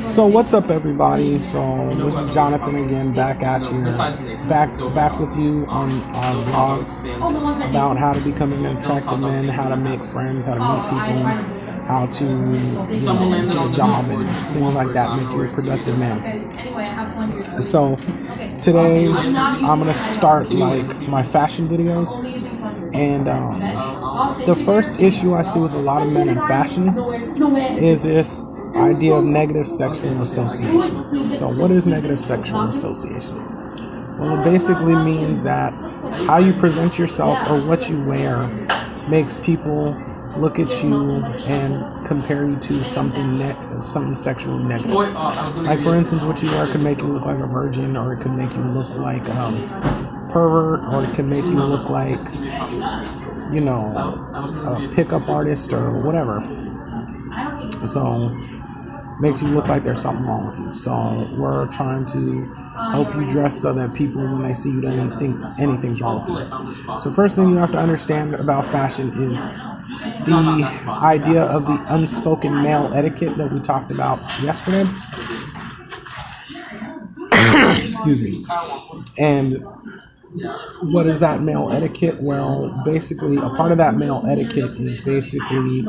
So what's up, everybody? So this is Jonathan again, back at you, back with you on our vlog about how to become an attractive man, how to make friends, how to meet people, how to get a job and things like that, make you a productive man. So today I'm gonna start like my fashion videos, and the first issue I see with a lot of men in fashion is this idea of negative sexual association. So what is negative sexual association? Well, it basically means that how you present yourself or what you wear makes people look at you and compare you to something sexually negative. Like, for instance, what you wear could make you look like a virgin, or it could make you look like a pervert, or it could make you look like, you know, a pickup artist or whatever. So makes you look like there's something wrong with you. So we're trying to help you dress so that people, when they see you, don't think anything's wrong with you. So first thing you have to understand about fashion is the idea of the unspoken male etiquette that we talked about yesterday. Excuse me. And what is that male etiquette? Well, basically, a part of that male etiquette is basically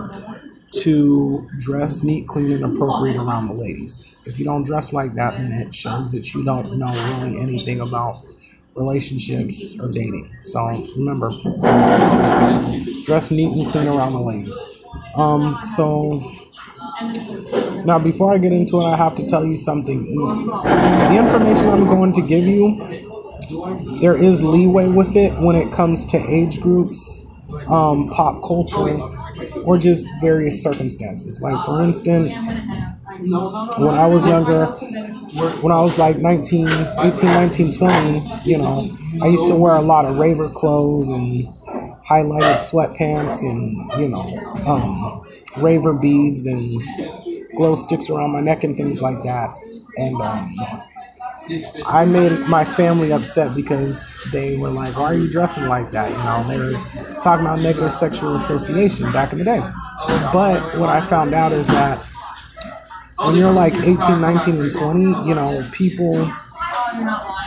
to dress neat, clean, and appropriate around the ladies. If you don't dress like that, then it shows that you don't know really anything about relationships or dating. So remember, dress neat and clean around the ladies. So now, before I get into it, I have to tell you something. The information I'm going to give you, there is leeway with it when it comes to age groups, pop culture, or just various circumstances. Like, for instance, when I was younger, when I was like 18, 19, 20, you know, I used to wear a lot of raver clothes and highlighted sweatpants and, you know, raver beads and glow sticks around my neck and things like that. And I made my family upset because they were like, why are you dressing like that? You know, they were talking about negative sexual association back in the day. But what I found out is that when you're like 18, 19, and 20, you know, people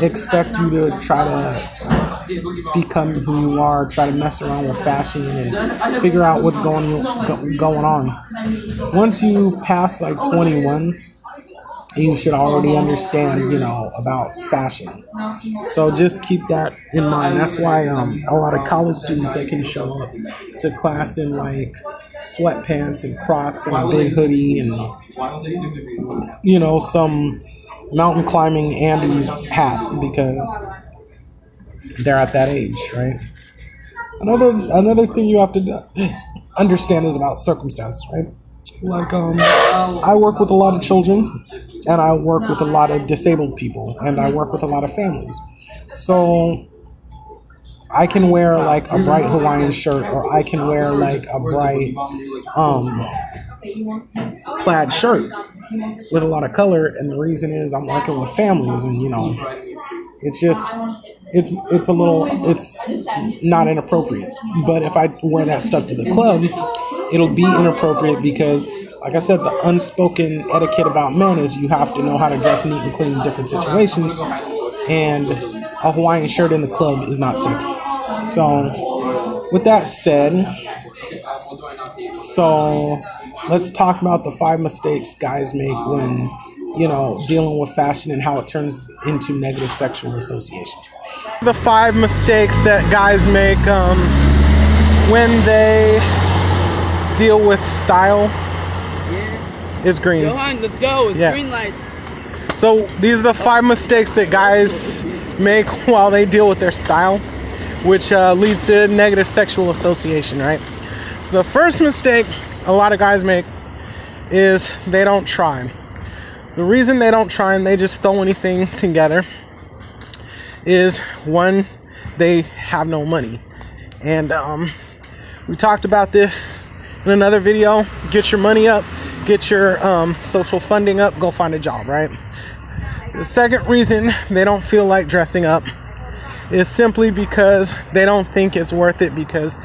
expect you to try to become who you are, try to mess around with fashion and figure out what's going on. Once you pass like 21, you should already understand, you know, about fashion. So just keep that in mind. That's why a lot of college students, they can show up to class in like sweatpants and Crocs and a big hoodie and, you know, some mountain climbing Andes hat because they're at that age, right? Another thing you have to understand is about circumstances, right? Like, I work with a lot of children, and I work with a lot of disabled people, and I work with a lot of families. So I can wear like a bright Hawaiian shirt, or I can wear like a bright plaid shirt with a lot of color, and the reason is I'm working with families, and, you know, it's just it's not inappropriate. But if I wear that stuff to the club, it'll be inappropriate because, like I said, the unspoken etiquette about men is you have to know how to dress neat and clean in different situations, and a Hawaiian shirt in the club is not sexy. So with that said, so let's talk about the 5 mistakes guys make when, you know, dealing with fashion and how it turns into negative sexual association. The 5 mistakes that guys make when they deal with style is green. Johan, let's go. It's green light. So these are the 5 mistakes that guys make while they deal with their style, which leads to negative sexual association, right? So the first mistake a lot of guys make is they don't try. The reason they don't try and they just throw anything together is, one, they have no money. And we talked about this in another video. Get your money up, get your social funding up, go find a job, right? The second reason they don't feel like dressing up is simply because they don't think it's worth it, because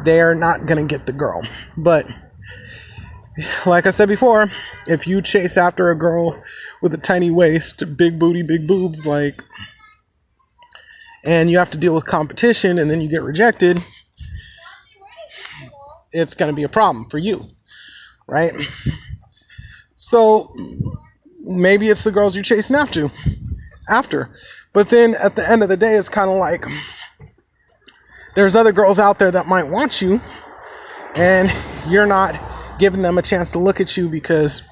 they are not gonna get the girl. But like I said before, if you chase after a girl with a tiny waist, big booty, big boobs, like, and you have to deal with competition and then you get rejected, it's going to be a problem for you, right? So maybe it's the girls you're chasing after. But then at the end of the day, it's kind of like there's other girls out there that might want you, and you're not giving them a chance to look at you because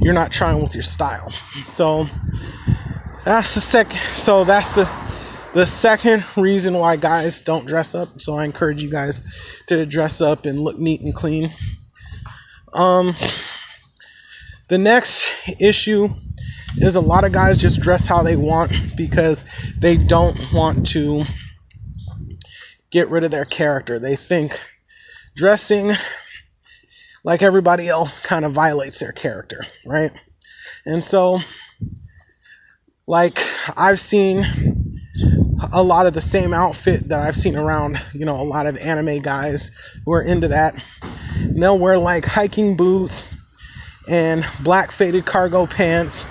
you're not trying with your style. So that's the second reason why guys don't dress up. So I encourage you guys to dress up and look neat and clean. The next issue is a lot of guys just dress how they want because they don't want to get rid of their character. They think dressing like everybody else kind of violates their character, right? And so, like, I've seen a lot of the same outfit that I've seen around, a lot of anime guys who are into that. And they'll wear like hiking boots and black faded cargo pants,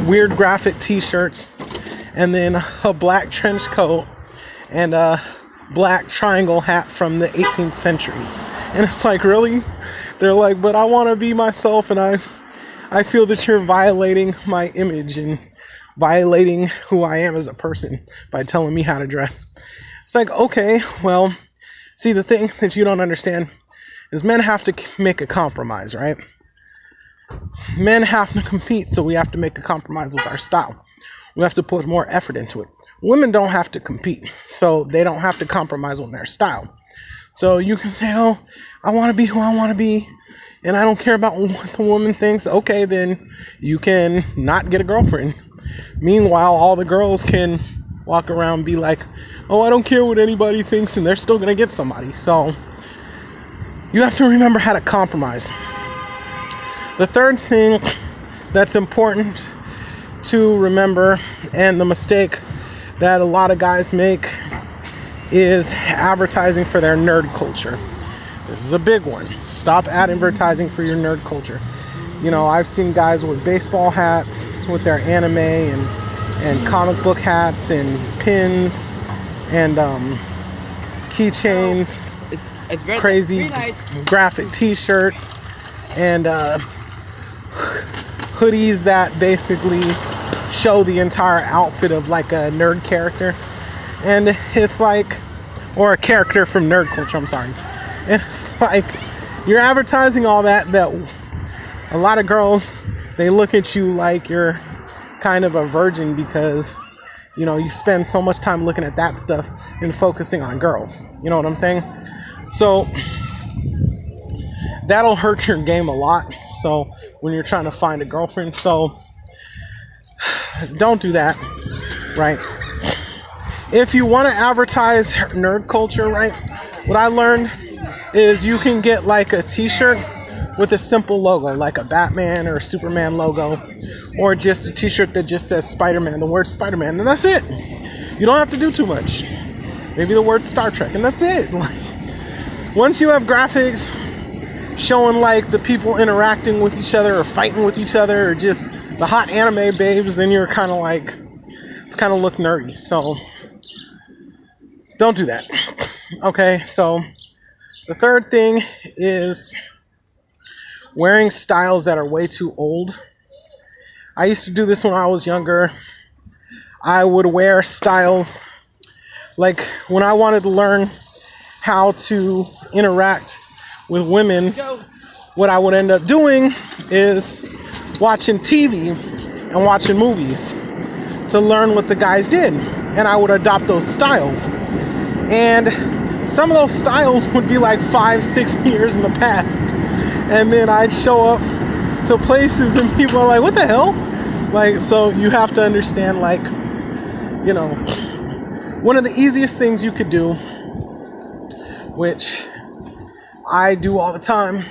weird graphic t-shirts, and then a black trench coat and a black triangle hat from the 18th century. And it's like, really? They're like, but I want to be myself, and I feel that you're violating my image and violating who I am as a person by telling me how to dress. It's like, okay, well, see, the thing that you don't understand is men have to make a compromise, right? Men have to compete, so we have to make a compromise with our style. We have to put more effort into it. Women don't have to compete, so they don't have to compromise with their style. So you can say, oh, I want to be who I want to be, and I don't care about what the woman thinks. Okay, then you can not get a girlfriend. Meanwhile, all the girls can walk around and be like, oh, I don't care what anybody thinks, and they're still going to get somebody. So you have to remember how to compromise. The third thing that's important to remember, and the mistake that a lot of guys make, is advertising for their nerd culture. This is a big one. Stop advertising for your nerd culture. I've seen guys with baseball hats with their anime and comic book hats and pins and keychains, it's crazy graphic t-shirts and hoodies that basically show the entire outfit of like a nerd character. And it's like, or a character from nerd culture, I'm sorry. And it's like, you're advertising all that a lot of girls, they look at you like you're kind of a virgin because, you spend so much time looking at that stuff and focusing on girls. You know what I'm saying? So that'll hurt your game a lot. So when you're trying to find a girlfriend, so don't do that, right? If you want to advertise nerd culture, right, what I learned is you can get like a t-shirt with a simple logo, like a Batman or a Superman logo, or just a t-shirt that just says Spider-Man, the word Spider-Man, and that's it. You don't have to do too much. Maybe the word Star Trek, and that's it. Like, once you have graphics showing like the people interacting with each other or fighting with each other or just the hot anime babes, then you're kind of like, it's kind of look nerdy. So don't do that. Okay, so the third thing is wearing styles that are way too old. I used to do this when I was younger. I would wear styles like when I wanted to learn how to interact with women, what I would end up doing is watching TV and watching movies to learn what the guys did. And I would adopt those styles. And some of those styles would be like 5-6 years in the past. And then I'd show up to places and people are like, what the hell? Like, so you have to understand, like, one of the easiest things you could do, which I do all the time,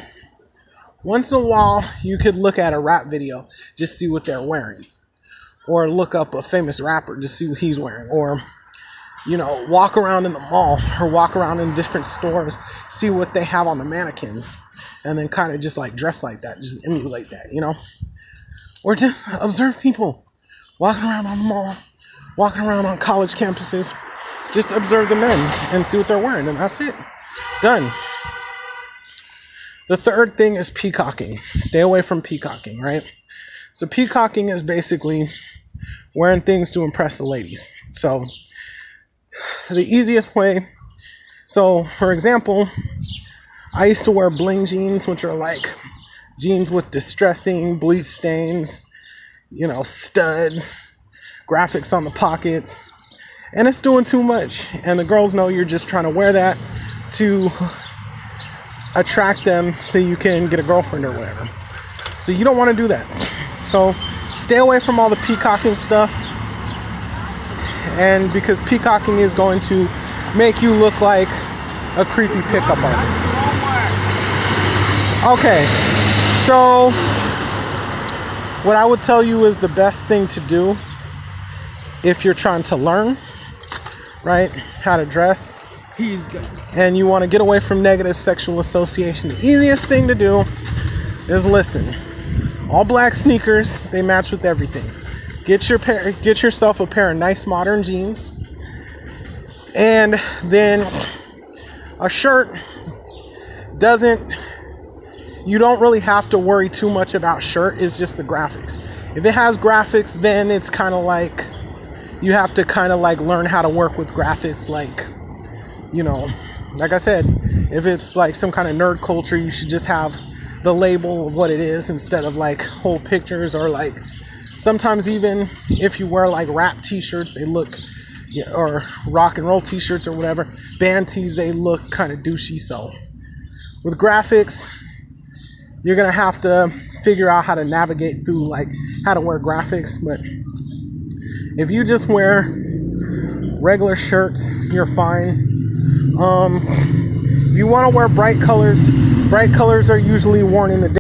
once in a while you could look at a rap video, just see what they're wearing. Or look up a famous rapper, just see what he's wearing. Or you know, walk around in the mall or walk around in different stores, see what they have on the mannequins, and then kind of just like dress like that, just emulate that, you know? Or just observe people walking around on the mall, walking around on college campuses. Just observe the men and see what they're wearing, and that's it. Done. The third thing is peacocking. Stay away from peacocking, right? So peacocking is basically wearing things to impress the ladies. So the easiest way, so for example, I used to wear bling jeans, which are like jeans with distressing bleach stains, you know, studs, graphics on the pockets, and it's doing too much. And the girls know you're just trying to wear that to attract them so you can get a girlfriend or whatever. So you don't want to do that. So stay away from all the peacocking stuff. And because peacocking is going to make you look like a creepy pickup artist. Okay, so what I would tell you is the best thing to do if you're trying to learn, right, how to dress, and you want to get away from negative sexual association, the easiest thing to do is listen. All black sneakers, they match with everything. Get yourself a pair of nice modern jeans, and then a shirt you don't really have to worry too much about shirt. It's just the graphics. If it has graphics, then it's kind of like you have to kind of like learn how to work with graphics. Like, you know, like I said, if it's like some kind of nerd culture, you should just have the label of what it is instead of like whole pictures. Or like sometimes even if you wear like rap t-shirts, they look, or rock and roll t-shirts or whatever, band tees, they look kind of douchey. So with graphics, you're gonna have to figure out how to navigate through like how to wear graphics. But if you just wear regular shirts, you're fine. If you want to wear bright colors are usually worn in the day.